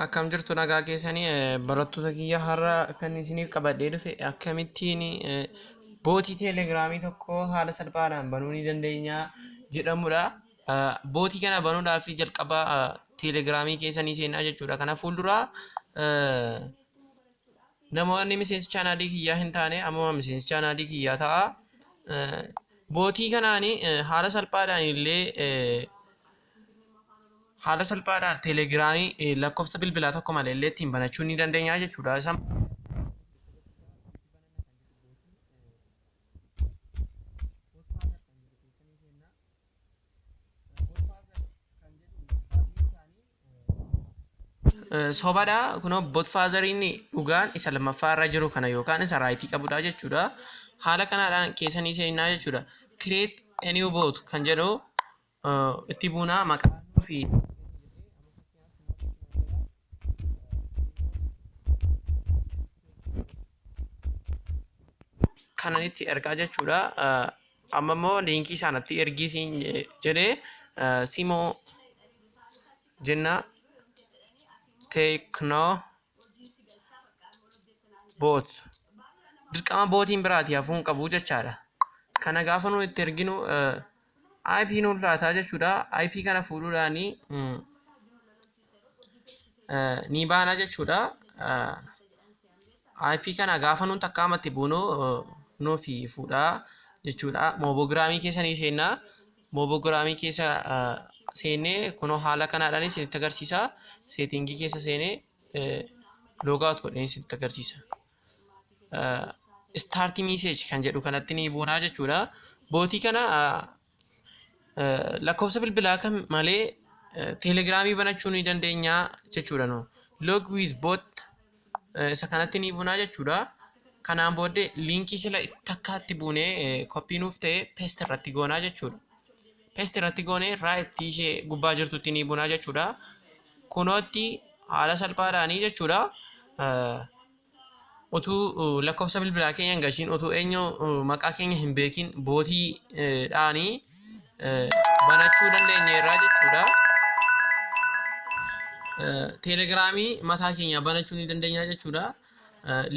Akkam jirtu nagaa keessanii barattoota kiyya har'a kan isiniif qabadhee dhufe akkamittiin bootii teelegiraamii tokko haala salphaadhaan banuu ni dandeenya jedhamudha. Bootii kana banuudhaaf jalqaba teelegiraamii keessanii seenaa jechuudha. Kana fuuldura namoonni miseensi chaanaalii kiyyaa hin taane amma miseensi chaanaalii kiyyaa ta'a. Bootii kanaan haala salphaadhaan illee haala salphaadhaan teelegiraamii lakkoofsa bilbilaa tokko malee illee ittiin banachuu ni dandeenya jechuudha. Sobaadha kunoo bootfaazariin dhugaan isa lammaffaa irra jiru kana yookaan isa raayitii qabudha jechuudha. Haala kanaadhaan keessanii seenaa jechuudha. Create a new boot kan jedhu itti buunaa maqaa fi kanan itti ergaa jechuudha. Amma immoo liinkii isaanitti ergisiin jedhee simoo jenna teeknoo boot dirqama bootiin biraati hafuun qabu jechaadha. Kana gaafa nu itti erginu IP nu laataa jechuudha. IP kana fuudhuudhaan ni baana jechuudha. IP kana gaafa nuun takkaamatti buunu nuufi fuudhaa jechuudha. Moobogiraamii keessanii seenaa. Moobogiraamii keessa seenee kunoo haala kanaadhaan isinitti agarsiisa. Seetingii keessa seenee loogaawut godhee isinitti agarsiisa. Start message kan jedhu kanatti ni buunaa jechuudha. Bootii kana lakkoofsa bilbilaa kan malee teelegiraamii banachuu ni dandeenya jechuudha. Log with bot isa kanatti ni buunaa jechuudha. Kanaan booddee liinkii sila takkaatti buunee koppii nuuf ta'e peest irratti goonaa jechuudha. Peest irratti goonee raayittii ishee gubbaa jirtutti ni buunaa jechuudha. Kunootti haala salphaadhaanii jechuudha. Utuu lakkoofsa bilbilaa keenya hin gashiin utuu eenyu maqaa keenya hin beekin bootii dhaanii banachuu dandeenyeerra jechuudha. Teelegiraamii mataa keenya banachuu ni dandeenya jechuudha.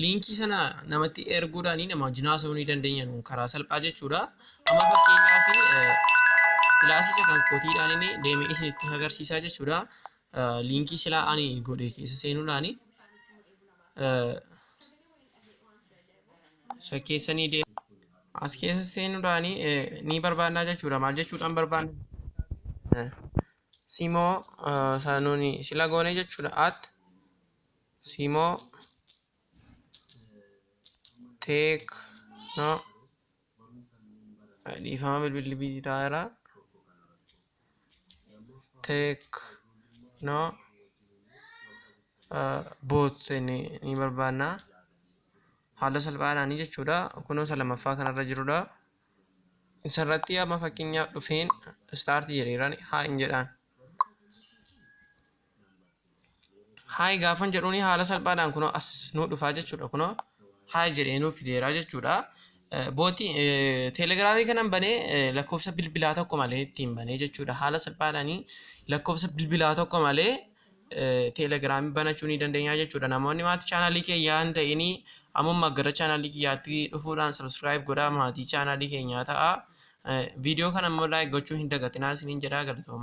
Liinkii sana namatti erguudhaan nama wajjin haasa'uu ni dandeenya karaa salphaa jechuudha. Amma fakkeenyaaf kilaasii kan kootiidhaan inni deemee isinitti agarsiisaa jechuudha. Liinkii silaa ani godhe keessa seenuudhaan isa keessa ni deema. As keessa seenuudhaan ni barbaannaa jechuudha. Maal jechuudhaan barbaanna? Simoo sanuuni sila goone jechuudha. Simoo teeknoo dhiifama bilbilli bitaa jira. Teeknoo boot ni barbaanna. Haala salphaadhaan jechuudha. Kunoo isa lammaffaa kanarra jirudha. Isarratti amma fakkeenyaaf dhufeen staartii jedheeraan haa hin jedhaan. Haa gaafan jedhuun haala salphaadhaan kunoo as nuu dhufaa jechuudha. Kunoo haa jedhee nuuf fideeraa jechuudha. Bootii teelegiraamii kanan banee lakkoofsa bilbilaa tokko malee ittiin banee jechuudha. Haala salphaadhaan lakkoofsa bilbilaa tokko malee teelegiraamii banachuu ni dandeenya jechuudha. Namoonni maatii chaanaalii keenyaa hin ta'in ammuma gara chaanaalii kiyyaatti dhufuudhaan sabskiraayib godhaa maatii chaanaalii keenyaa ta'a. Viidiyoo kana immoo laayik gochuu hin dagatinaa isiniin jedhaa galatooma.